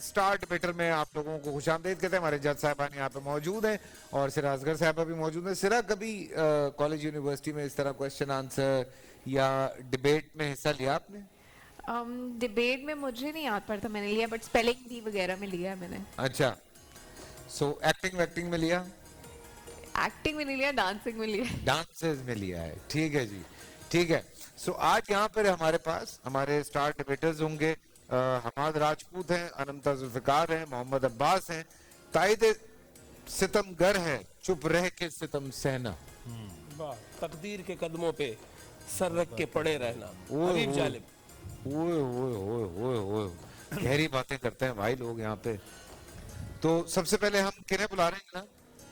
Star debater میں آپ لوگوں کو خوش آمدید کہتے ہیں. ہمارے جج صاحبان یہاں پہ موجود ہیں اور سرا اصغر صاحبہ بھی موجود ہیں. سرا, کبھی کالج یونیورسٹی میں اس طرح کویشچن آنسر یا ڈیبیٹ میں حصہ لیا آپ نے؟ ڈیبیٹ میں مجھے نہیں یاد پڑتا میں نے لیا, بٹ اسپیلنگ بی وغیرہ میں لیا ہے میں نے. اچھا, سو ایکٹنگ ویکٹنگ میں لیا؟ ایکٹنگ میں نہیں لیا, ڈانسنگ میں لیا. ڈانسز میں لیا ہے. ٹھیک ہے جی, ٹھیک ہے. سو آج یہاں پر ہمارے پاس ہمارے اسٹار ڈیبیٹرز ہوں گے. حماد راجپوت ہیں, انمتا ذوالفقار ہیں, محمد عباس ہیں. تائید ستم گر ہے, چپ رہ کے ستم سہنا. تقدیر کے قدموں پہ سر رکھ کے پڑے رہنا. حبیب جالب. اوئے اوئے اوئے اوئے اوئے, گہری باتیں کرتے ہیں بھائی لوگ یہاں پہ. تو سب سے پہلے ہم کنہیں بلا رہے ہیں نا,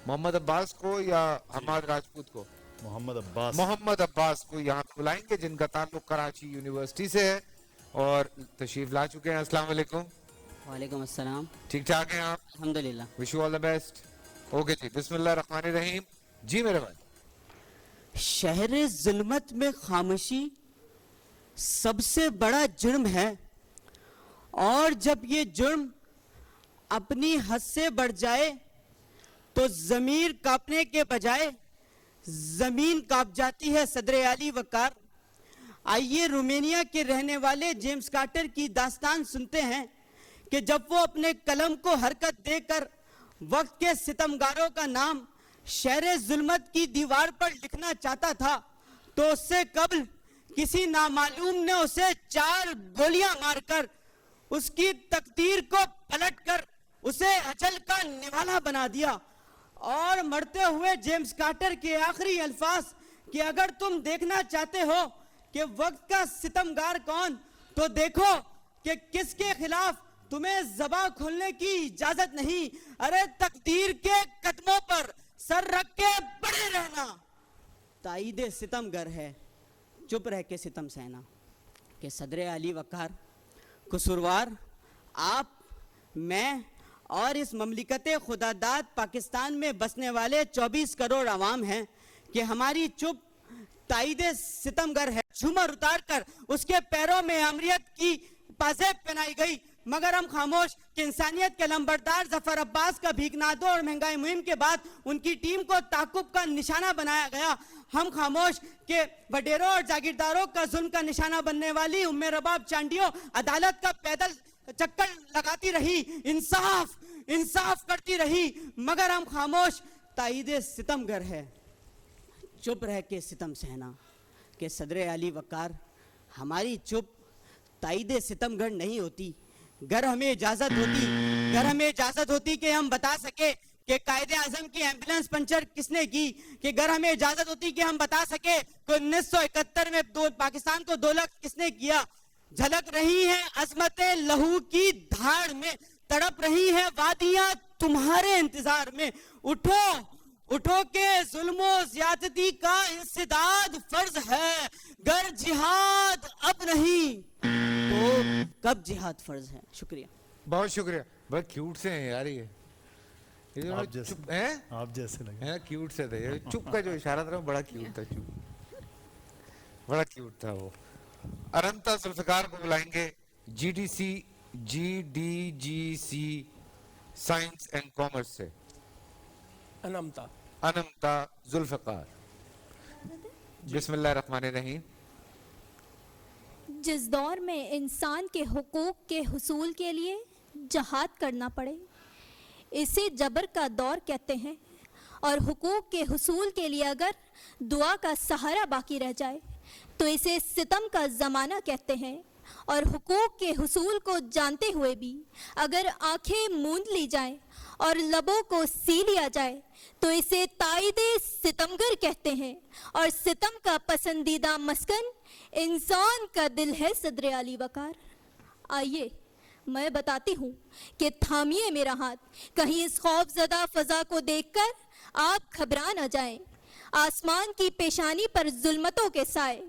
محمد عباس کو یا حماد راجپوت کو؟ محمد عباس کو یہاں پہ بلائیں گے, جن کا تعلق کراچی یونیورسٹی سے ہے اور تشریف لا چکے ہیں. السلام علیکم. وعلیکم السلام. ٹھیک ٹھاک ہیں آپ؟ الحمدللہ. Wish you all the best. Okay جی, بسم اللہ الرحمن الرحیم. جی میرے بھائی. شہر ظلمت میں خاموشی سب سے بڑا جرم ہے, اور جب یہ جرم اپنی حد سے بڑھ جائے تو ضمیر کانپنے کے بجائے زمین کانپ جاتی ہے. صدر اعلی وقار, آئیے رومینیا کے رہنے والے جیمز کارٹر کی داستان سنتے ہیں کہ جب وہ اپنے قلم کو حرکت دے کر وقت کے ستمگاروں کا نام شہر ظلمت کی دیوار پر لکھنا چاہتا تھا تو اس سے قبل کسی نامعلوم نے اسے 4 گولیاں مار کر اس کی تقدیر کو پلٹ کر اسے اجل کا نوالا بنا دیا. اور مرتے ہوئے جیمز کارٹر کے آخری الفاظ کہ اگر تم دیکھنا چاہتے ہو کہ وقت کا ستمگار کون, تو دیکھو کہ کس کے خلاف تمہیں زباں کھولنے کی اجازت نہیں. ارے تقدیر کے قدموں پر سر رکھ کے پڑے رہنا. تائید ستمگر ہے, چپ رہ کے ستم سہنا. کہ صدر علی وقار, قصوروار آپ, میں اور اس مملکت خدا داد پاکستان میں بسنے والے 24 کروڑ عوام ہیں کہ ہماری چپ تائید ستمگر ہے. جھومر اتار کر اس کے پیروں میں امریت کی پازیب پہنائی گئی, مگر ہم خاموش کہ انسانیت کے لمبردار ظفر عباس کا بھیکنادوں اور مہنگائی مہم کے بعد ان کی ٹیم کو تعاقب کا نشانہ بنایا گیا. ہم خاموش کہ وڈیروں اور جاگیرداروں کا ظلم کا نشانہ بننے والی ام رباب چانڈیوں عدالت کا پیدل چکر لگاتی رہی, انصاف انصاف کرتی رہی, مگر ہم خاموش. تائید ستمگر ہے, چپ رہ کے ستم سہنا. کہ صدر علی وقار, ہماری چپ تائید ستمگر نہیں ہوتی. گر ہمیں اجازت ہوتی کہ ہم بتا سکے کہ قائد اعظم کی ایمبولنس پنچر کس نے کی, کہ گر ہمیں اجازت ہوتی کہ ہم بتا سکے کہ 1971 میں پاکستان کو 2 لاکھ کس نے کیا. جھلک رہی ہیں عظمت لہو کی دھاڑ میں, تڑپ رہی ہیں وادیاں تمہارے انتظار میں. اٹھو کہ ظلم و زیادتی کا انسداد فرض ہے, گر جہاد اب نہیں تو کب جہاد فرض ہے. شکریہ. بہت شکریہ. بہت کیوٹ سے ہیں یار, یہ آپ جیسے لگے کیوٹ سے تھے. چپ کا جو اشارہ تھا بڑا کیوٹ تھا, چپ بڑا کیوٹ تھا وہ. انمتا ذوالفقار کو بلائیں گے, G D C science and commerce سے. انمتا ذوالفقار, بسم اللہ الرحمن الرحیم. جس دور میں انسان کے حقوق کے حصول کے لیے جہاد کرنا پڑے اسے جبر کا دور کہتے ہیں, اور حقوق کے حصول کے لیے اگر دعا کا سہارا باقی رہ جائے تو اسے ستم کا زمانہ کہتے ہیں, اور حقوق کے حصول کو جانتے ہوئے بھی اگر آنکھیں موند لی جائیں اور لبوں کو سی لیا جائے تو اسے تائید ستمگر کہتے ہیں, اور ستم کا پسندیدہ مسکن انسان کا دل ہے. صدر علی وقار, آئیے میں بتاتی ہوں کہ تھامیے میرا ہاتھ, کہیں اس خوف زدہ فضا کو دیکھ کر آپ گھبرا نہ جائیں. آسمان کی پیشانی پر ظلمتوں کے سائے,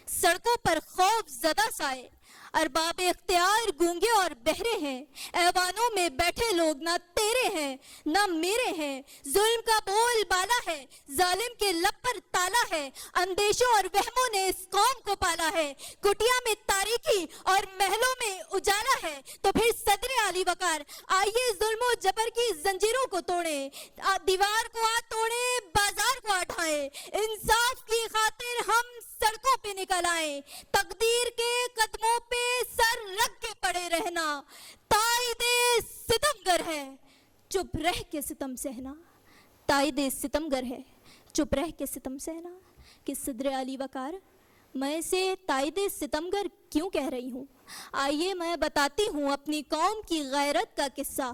سڑکوں پر خوف زدہ سائے, ارباب اختیار گونگے اور بہرے ہیں, ایوانوں میں بیٹھے لوگ نہ तेरे हैं ना मेरे हैं, जुल्म का बोल बाला है, जालिम के लब पर ताला है, अंदेशों और वहमों ने इस कौम को पाला है, कुटिया में तारीकी और महलों में उजाला है। तो फिर सदर आली वकार आइए जुल्म और जबर की जंजीरों को तोड़े, दीवार को आ तोड़े, बाजार को आ ढाएं, इंसाफ की खातिर हम सड़कों पे निकल आए, तकदीर के कदमों पे सर रख के पड़े रहना ताइदे सितमगर है, चुप रह के सितम सहना, ताइदे सितमगर है, चुप रह के सितम सहना। कि सदर आली वकार मैं इसे ताइदे सितमगर क्यों कह रही हूँ? आइए मैं बताती हूँ अपनी कौम की गैरत का किस्सा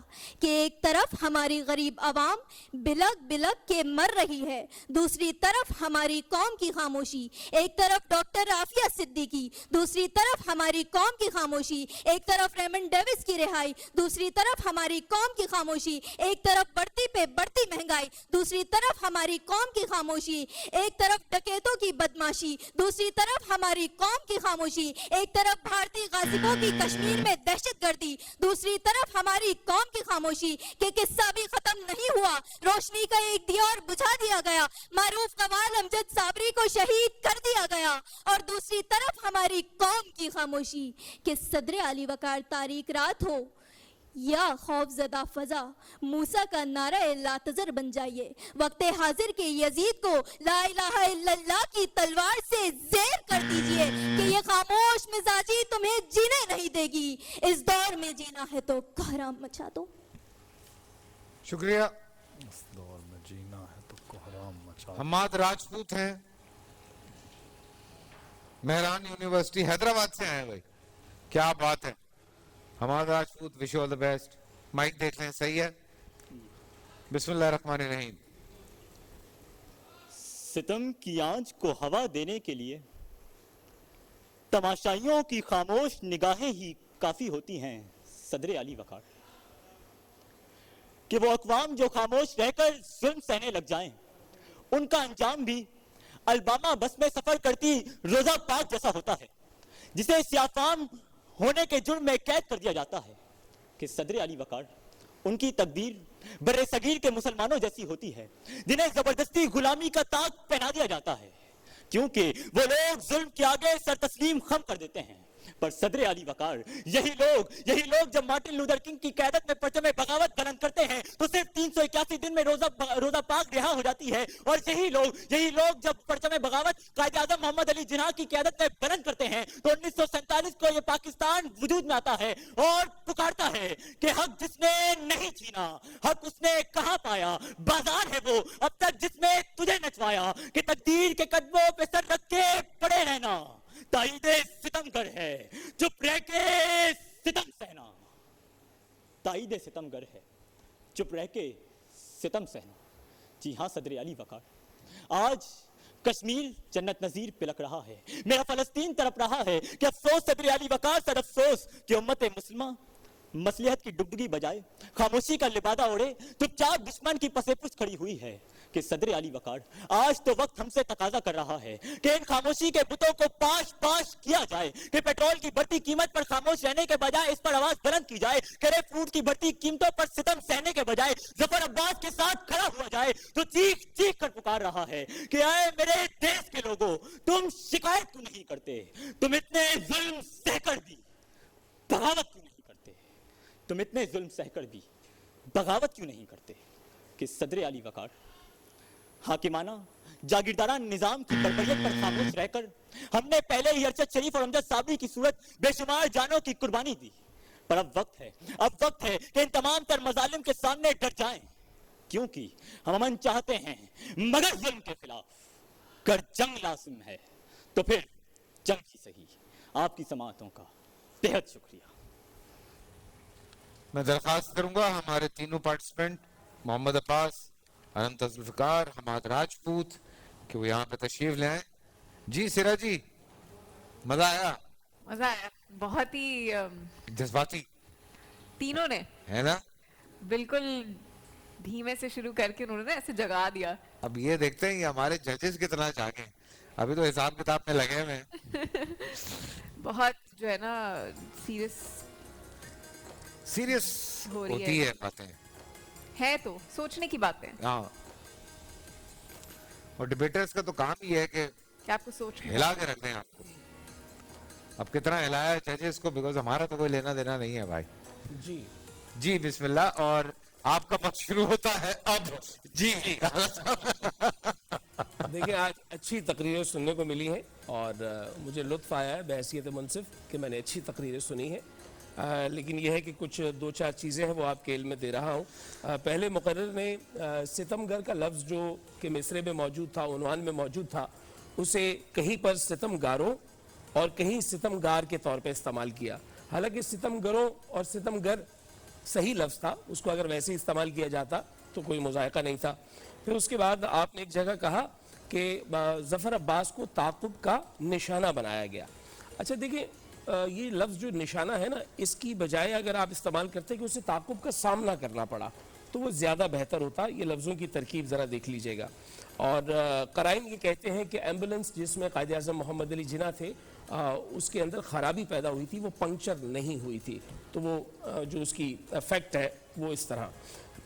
कि एक तरफ हमारी गरीब आवाम बिलक बिलक के मर रही है, दूसरी तरफ हमारी कौम की खामोशी, एक तरफ डॉक्टर आफिया सिद्दीकी, दूसरी तरफ हमारी कौम की खामोशी, एक तरफ रेमंड डेविस की रिहाई, दूसरी तरफ हमारी कौम की खामोशी, एक तरफ बढ़ती पे बढ़ती महंगाई, दूसरी तरफ हमारी कौम की खामोशी, एक तरफ डकैतों की बदमाशी, दूसरी तरफ हमारी कौम की खामोशी, एक तरफ भारतीय गाजिबों की कश्मीर में दहशतगर्दी, दूसरी तरफ हमारी कौम की खामोशी कि किस्सा भी खत्म नहीं हुआ, रोशनी का एक दिया और बुझा दिया गया, मारूफ कमाल अमजद साबरी को शहीद कर दिया गया, और दूसरी तरफ हमारी कौम की खामोशी कि सदर आली वकार तारीक रात हो या खौफजदा फजा, मूसा का नारा लातजर बन जाइए, वक्त हाजिर के यजीद को ला इलाहा इल्लल्लाह की तलवार से ज़ेर कर दीजिए कि ये खामोश मिजाजी तुम्हें जीने नहीं देगी, इस दौर में जीना है तो कोहराम मचा दो। शुक्रिया। इस दौर में जीना है तो कोहराम मचा दो। हम्माद राजपूत हैं, मेहरान यूनिवर्सिटी हैदराबाद से आए हैं भाई, क्या बात है। Hammad Rajput, wish you all the best. Mike देख लें, सही है। बिस्मिल्लाहिर्रहमानिर्रहीम। सितम की आंच को हवा देने के लिए तमाशाइयों की खामोश निगाहें ही काफी होती हैं सदर आली वकार, कि वो अक़वाम जो खामोश रहकर जुल्म सहने लग जाएं, उनका अंजाम भी अलबामा बस में सफर करती रोजा पाक जैसा होता है, जिसे सियाफाम होने के जुर्म में कैद कर दिया जाता है। कि सदर आली वकार उनकी तकदीर बर्रे सगीर के मुसलमानों जैसी होती है, जिन्हें जबरदस्ती गुलामी का ताज पहना दिया जाता है, क्योंकि वो लोग जुल्म के आगे सर तस्लीम खम कर देते हैं। पर सदर आली वकार यही लोग जब मार्टिन लूथर किंग की क़यादत में परचम बगावत बुलंद करते हैं तो सिर्फ 381 दिन में रोजा पाक रिहा हो जाती है, और यही लोग जब परचम बगावत कायद आज़म मोहम्मद अली जिन्ना की क़यादत में बुलंद करते हैं तो 1947 को ये पाकिस्तान वजूद में आता है और पुकारता है कि हक जिसने नहीं छीना, हक उसने कहां पाया, बाजार है वो अब तक जिसमें तुझे नचवाया, कि तकदीर के कदमों पे सर रख के पड़े रहना ताइदे सितमगर है, चुप रह के सितम सहना, ताइदे सितमगर है, चुप रह के सितम सहना। जी हाँ सदर आली वकार, आज कश्मीर जन्नत नजीर पिलक रहा है, मेरा फलस्तीन तड़प रहा है, कि अफसोस सदर आली वकार सर अफसोस कि उम्मत मुस्लिमा मसलिहत की डुगडुगी बजाए खामोशी का लिबादा ओढ़े चुपचाप दुश्मन की पसेपुस खड़ी हुई है। कि सदर आली वकार आज तो वक्त हमसे तकाजा कर रहा है कि इन खामोशी के बुतों को पाश पाश किया जाए, कि पेट्रोल की बढ़ती कीमत पर खामोश रहने के बजाय इस पर आवाज बुलंद की जाए, कि फ्रूट की बढ़ती कीमतों पर सितम सहने के बजाय जफर अब्बास के साथ खड़ा हुआ जाए। तो चीख चीख कर पुकार रहा है कि आए मेरे देश के लोगों, तुम शिकायत क्यों नहीं करते, तुम इतने जुल्म सहकर भी बगावत क्यों नहीं करते, तुम इतने जुल्म सहकर भी बगावत क्यों नहीं करते। कि सदर आली वकार हाकिमाना जागीरदारा निजाम की बर्बरियत पर खामोश रहकर हमने पहले ही अरशद शरीफ और अमजद साबरी की सूरत बेशुमार जानों की कुर्बानी दी, पर अब वक्त है कि इन तमाम तर मजालिम के सामने डट जाएं, क्योंकि हम अमन चाहते हैं मगर जुल्म के खिलाफ, कर जंग लाजिम है तो फिर जंग ही सही। आपकी समाअतों का बेहद शुक्रिया। मैं दरखास्त करूंगा हमारे तीनों पार्टिसिपेंट मोहम्मद अब्बास, अनंत जुल्फिकार, हमाद राजपूत कि वो यहाँ पे तशरीफ ले आए। जी सिरा जी, मजा आया? मजा आया, बहुत ही जज्बाती तीनों ने, है ना? बिल्कुल धीमे से शुरू करके उन्होंने ऐसे जगा दिया। अब ये देखते हैं ये हमारे जजेस कितना जागे, अभी तो हिसाब किताब में लगे हुए हैं। बहुत जो है ना सीरियस सीरियस हो रही होती है बातें। है तो सोचने की बात है हाँ, और डिबेटर्स का तो काम ही है कि कि आपको सोच हिला के रख दें आपको। अब कितना हिलाया है जजेस को, बिकॉज हमारा तो कोई लेना देना नहीं है भाई। जी जी बिस्मिल्लाह, और आपका पक्ष शुरू होता है अब। जी देखिए, आज अच्छी तकरीरें सुनने को मिली हैं और मुझे लुत्फ आया है बहैसियत मुनसिफ कि मैंने अच्छी तकरीरें सुनी हैं। लेकिन यह है कि कुछ दो चार चीज़ें हैं वो आपके इल्म में दे रहा हूँ। पहले मुकर्रर ने सितमगर का लफ्ज़ जो कि मिसरे में मौजूद था, उन्वान में मौजूद था, उसे कहीं पर सितमगारों और कहीं सितमगार के तौर पे इस्तेमाल किया। हालांकि सितमगरों और सितमगर सही लफ्ज़ था, उसको अगर वैसे ही इस्तेमाल किया जाता तो कोई मुज़ायका नहीं था। फिर उसके बाद आपने एक जगह कहा कि ज़फ़र अब्बास को ताक़ुब का निशाना बनाया गया। अच्छा देखिए, ये लफ्ज़ जो निशाना है ना, इसकी बजाय अगर आप इस्तेमाल करते कि उसे ताक़ुब का सामना करना पड़ा तो वो ज़्यादा बेहतर होता। ये लफ्ज़ों की तरकीब ज़रा देख लीजिएगा। और क़राइन ये कहते हैं कि एम्बुलेंस जिसमें कायद आज़म मोहम्मद अली जिन्ना थे, उसके अंदर ख़राबी पैदा हुई थी, वो पंक्चर नहीं हुई थी, तो वो जो उसकी इफ़ेक्ट है वो इस तरह।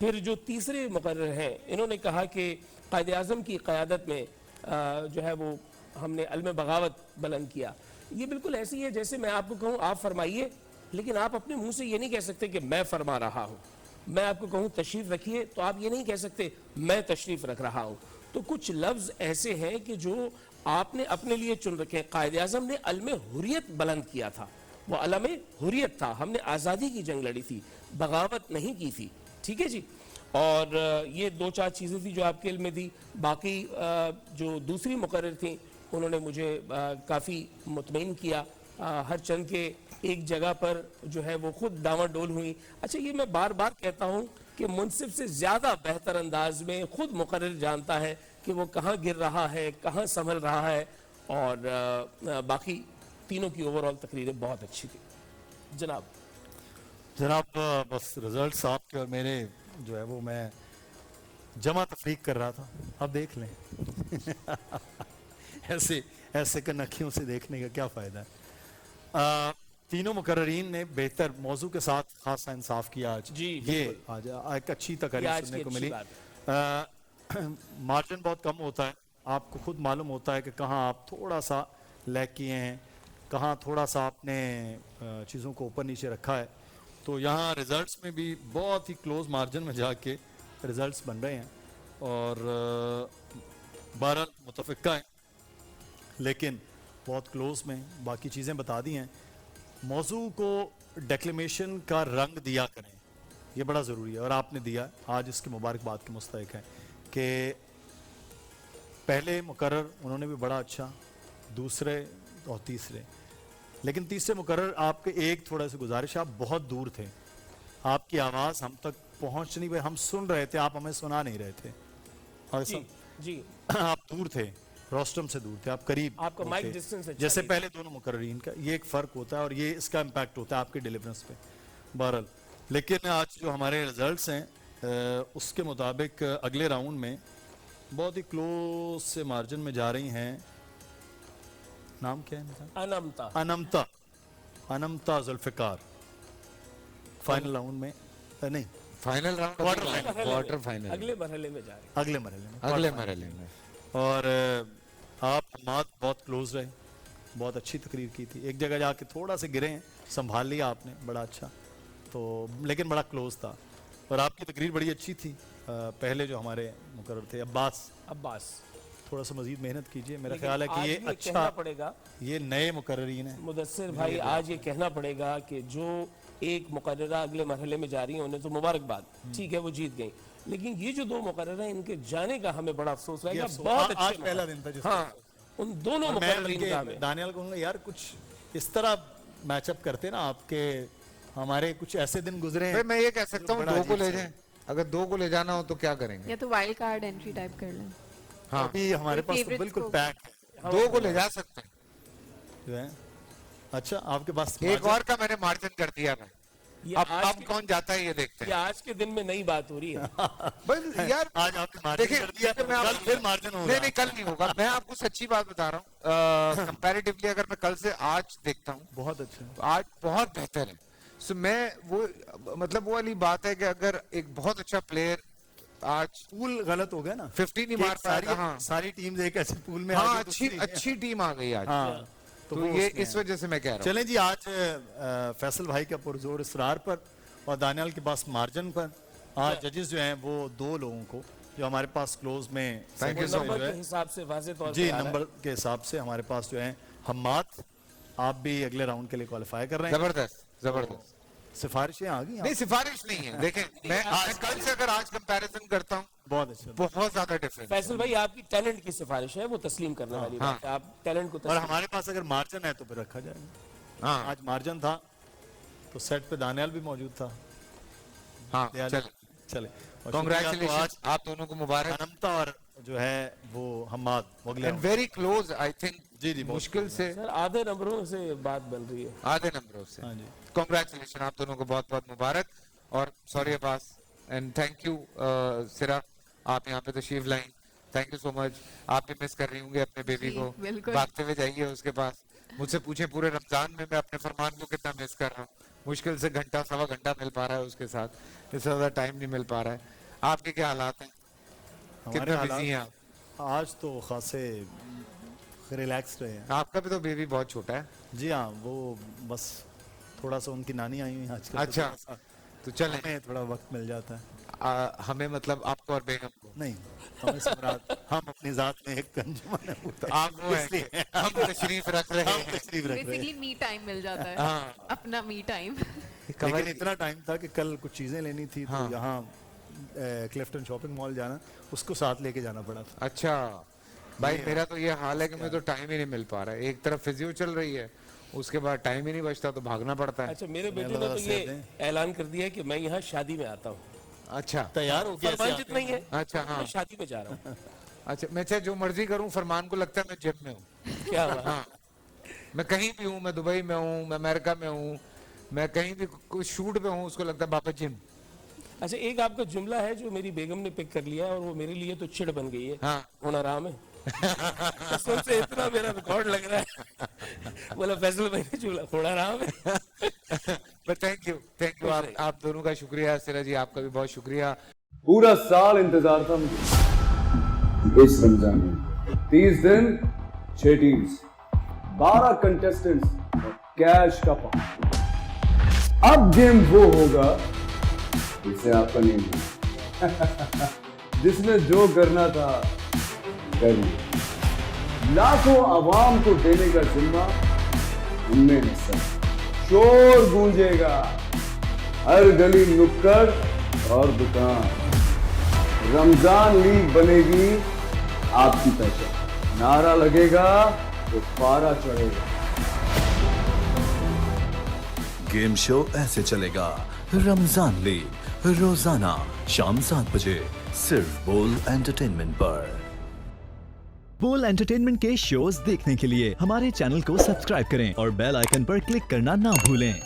फिर जो तीसरे मुकर्रर हैं, इन्होंने कहा कि कायद आज़म की क़यादत में जो है वो हमने अलम बगावत बुलंद किया। ये बिल्कुल ऐसी है जैसे मैं आपको कहूँ आप फरमाइए, लेकिन आप अपने मुंह से ये नहीं कह सकते कि मैं फरमा रहा हूँ। मैं आपको कहूँ तशरीफ़ रखिए तो आप ये नहीं कह सकते मैं तशरीफ़ रख रहा हूँ। तो कुछ लफ्ज़ ऐसे हैं कि जो आपने अपने लिए चुन रखे हैं। कायद आज़म ने अलम हुर्रियत बुलंद किया था, वो अलम हुर्रियत था, हमने आज़ादी की जंग लड़ी थी, बगावत नहीं की थी। ठीक है जी। और ये दो चार चीज़ें थी जो आपके इल्म में थी। बाकी जो दूसरी मुकर्रर थी उन्होंने मुझे काफ़ी मुतमईन किया। हर चंद के एक जगह पर जो है वो खुद डावाडोल हुई। अच्छा, ये मैं बार बार कहता हूँ कि मुनसिफ से ज़्यादा बेहतर अंदाज में खुद मुकर्रर जानता है कि वो कहाँ गिर रहा है, कहाँ संभल रहा है। और बाकी तीनों की ओवरऑल तकरीरें बहुत अच्छी थी। जनाब बस रिजल्ट्स आपके और मेरे जो है वो मैं जमा तफरीक कर रहा था, अब देख लें। ऐसे कनखियों से देखने का क्या फ़ायदा है। तीनों मुकर्ररीन ने बेहतर मौजू के साथ खासा इंसाफ किया आज। जी, ये आज एक अच्छी तकरीर सुनने को मिली। मार्जिन बहुत कम होता है, आपको खुद मालूम होता है कि कहाँ आप थोड़ा सा लैग किए हैं, कहाँ थोड़ा सा आपने चीज़ों को ऊपर नीचे रखा है। तो यहाँ रिजल्ट्स में भी बहुत ही क्लोज मार्जिन में जाके रिजल्ट्स बन रहे हैं और 12 मुतफ़िक़ा हैं, लेकिन बहुत क्लोज में बाकी चीज़ें बता दी हैं। मौजू को डेक्लेमेशन का रंग दिया करें, ये बड़ा ज़रूरी है और आपने दिया। आज इसकी मुबारकबाद के मुस्तहिक़ है कि पहले मुकर्रर उन्होंने भी बड़ा अच्छा, दूसरे और तीसरे, लेकिन तीसरे मुकर्रर आपके एक थोड़ा सा गुजारिश, आप बहुत दूर थे, आपकी आवाज़ हम तक पहुँच नहीं पाई। हम सुन रहे थे, आप हमें सुना नहीं रहे थे। और जी आप दूर थे, रोस्टम से दूर थे, आप करीब आपका माइक डिस्टेंस अच्छा जैसे नहीं पहले दोनों मुकर्ररीन का ये एक फ़र्क होता है और ये इसका इम्पैक्ट होता है आपके डिलीवरेंस पे बहरहाल। लेकिन आज जो हमारे रिजल्ट्स हैं उसके मुताबिक अगले राउंड में बहुत ही क्लोज से मार्जिन में जा रही हैं। नाम क्या है? अनमता जुल्फ़िकार फाइनल राउंड में नहीं, फाइनल राउंड, क्वार्टर फाइनल, अगले मरहले में जा रहे हैं। अगले मरहले में। और आप हमाद बहुत क्लोज रहे, बहुत अच्छी तकरीर की थी। एक जगह जाके थोड़ा से गिरे हैं, संभाल लिया आपने, बड़ा अच्छा, तो लेकिन बड़ा क्लोज था। और आपकी तकरीर बड़ी अच्छी थी। पहले जो हमारे मुकर्रर थे अब्बास, थोड़ा सा मजीद मेहनत कीजिए। मेरा ख्याल है कि ये अच्छा पड़ेगा, ये नए मुकर्ररीन हैं। मुदस्सिर भाई, आज ये कहना पड़ेगा कि जो एक मुकर्ररा अगले मरहले में जा रही हैं उन्हें तो मुबारकबाद, ठीक है वो जीत गई, लेकिन ये जो दो मुकर्रर हैं इनके जाने का हमें बड़ा अफसोस रहेगा। बहुत आज पहला दिन था हाँ, उन दोनों मुकर्ररीन का हमें। दानियाल कहूँगा यार कुछ इस तरह मैचअप करते ना, आपके हमारे कुछ ऐसे दिन गुजरे हैं। मैं ये कह सकता हूँ 2 को ले जाएं, अगर 2 को ले जाना हो तो क्या करेंगे? या तो वाइल्ड कार्ड एंट्री टाइप कर लें। हाँ, अभी हमारे पास तो बिल्कुल पैक है, 2 को ले जा सकते हैं जो है। अच्छा, आपके पास एक और का मैंने मार्जिन कर दिया मैं। अब कौन जाता है ये देखते हैं। आज के दिन में नई बात हो रही है। बस यार, आज आपने मार्जिन कर दिया, कल फिर मार्जिन होगा। नहीं, कल नहीं होगा। मैं आपको सच्ची बात बता रहा हूँ, कंपैरेटिवली अगर मैं कल से आज देखता हूँ, बहुत अच्छा, तो आज बहुत बेहतर है। So میں وہ مطلب وہ والی بات ہے کہ اگر ایک بہت اچھا پلیئر آج پول غلط ہو گیا نا, ففٹی نہیں کہ مار پایا, ہاں ساری ٹیمز ایک ایسے پول میں ہاں اچھی ٹیم آ گئی آج, تو یہ اس وجہ سے میں کہہ رہا ہوں. چلیں جی, آج فیصل بھائی کا پرزور اصرار پر اور دانیال کے پاس مارجن پر آج ججز جو ہیں وہ 2 لوگوں کو جو ہمارے پاس کلوز میں نمبر کے حساب سے واضح طور جی نمبر کے حساب سے ہمارے پاس جو ہیں حماد, آپ بھی اگلے راؤنڈ کے لیے کوالیفائی کر رہے ہیں. زبردست سفارشیں آ گئی, نہیں سفارش نہیں ہے, دیکھیں میں کل سے اگر آج کمپیریزن کرتا ہوں بہت اچھا, بہت زیادہ ڈفرنس. فیصل بھائی آپ کی ٹیلنٹ کی سفارش ہے, وہ تسلیم کرنے والی بات ہے, آپ ٹیلنٹ کو اور ہمارے پاس اگر مارجن ہے تو پھر رکھا جائے گا. ہاں آج مارجن تھا تو سیٹ پہ دانیال بھی موجود تھا. ہاں چلے کانگریچولیشن آپ دونوں کو مبارک. انمتا اور جو ہے وہ Hammad and very close I think, جی مشکل سے سر آدھے نمبروں سے بات بن رہی ہے, آدھے نمبروں سے. کانگریچولیشن آپ دونوں کو بہت بہت مبارک, اور sorry Abbas and thank you سرا, آپ یہاں پہ تشریف لائیں, تھینک یو سو مچ. آپ بھی مس کر رہی ہوں گے اپنے بیبی کو, بھاگتے ہوئے جائیے اس کے پاس. مجھ سے پوچھیں پورے رمضان میں اپنے فرمان کو کتنا مس کر رہا ہوں, مشکل سے گھنٹہ سوا گھنٹہ مل پا رہا ہے اس کے ساتھ, اس سے زیادہ ٹائم نہیں مل پا رہا ہے. آپ کے کیا حالات ہیں, کتنا بزی ہیں آپ؟ آج تو خاصے ریلیکس رہے ہیں. آپ کا بھی تو بیبی بہت چھوٹا ہے. جی ہاں, وہ بس تھوڑا سا ان کی نانی آئی ہوئی ہیں آج کل. اچھا تو چلیں, ہمیں تھوڑا وقت مل جاتا ہے. ہمیں مطلب آپ کو اور بیگم کو نہیں, ہم اپنی ذات میں ایک انجمن ہے, آپ وہ ہیں, ہم تشریف رکھ رہے ہیں. بیسیکلی می ٹائم مل جاتا ہے, اپنا می ٹائم. لیکن اتنا ٹائم تھا کہ کل کچھ چیزیں لینی تھی تو یہاں کلفٹن شاپنگ مال جانا, اس کو ساتھ لے کے جانا پڑا تھا. اچھا بھائی, میرا تو یہ حال ہے کہ مجھے تو ٹائم ہی نہیں مل پا رہا ہے. ایک طرف فزیو چل رہی ہے, اس کے بعد ٹائم ہی نہیں بچتا تو بھاگنا پڑتا ہے. اچھا میرے بیٹے نے تو یہ اعلان کر دیا کہ میں یہاں شادی میں آتا ہوں. اچھا تیار ہو گیا, فرمان جتنا ہی ہے, اچھا ہاں, میں شادی میں جا رہا ہوں. اچھا میں چاہے جو مرضی کروں, فرمان کو لگتا ہے میں جم میں ہوں. کیا ہوا؟ ہاں میں کہیں بھی ہوں, میں دبئی میں ہوں, میں امریکہ میں ہوں, میں کہیں بھی کوئی شوٹ پہ ہوں, اس کو لگتا ہے بابا جم. اچھا ایک آپ کا جملہ ہے جو میری بیگم نے پک کر لیا, اور وہ میرے لیے تو چڑ بن گئی ہے. ہاں ہونا آرام ہے, قسم سے اتنا میرا ریکارڈ لگ رہا ہے. بولا فیصل بھائی نے جملہ ہونا آرام ہے. Thank you, thank you. آپ دونوں کا شکریہ. سرا جی آپ کا بھی بہت شکریہ. پورا سال انتظار تھا مجھے اس رمضان میں. 30 دن 6 ٹیمز, 12 کنٹیسٹنٹس اور کیش کا پاؤں. اب گیم وہ ہوگا جسے آپ کا نہیں ہے, جس نے جو کرنا تھا کر لیا. لاکھوں عوام کو دینے کا ذمہ ہم نے حصہ. شور گونجے گا ہر گلی نکڑ اور دکان. رمضان لیگ بنے گی آپ کی پہچان. نعرہ لگے گا تو پارا چڑھے گا. گیم شو ایسے چلے گا. رمضان لیگ روزانہ شام 7 بجے صرف بول انٹرٹینمنٹ پر. بول انٹرٹینمنٹ کے شوز دیکھنے کے لیے ہمارے چینل کو سبسکرائب کریں اور بیل آئیکن پر کلک کرنا نہ بھولیں.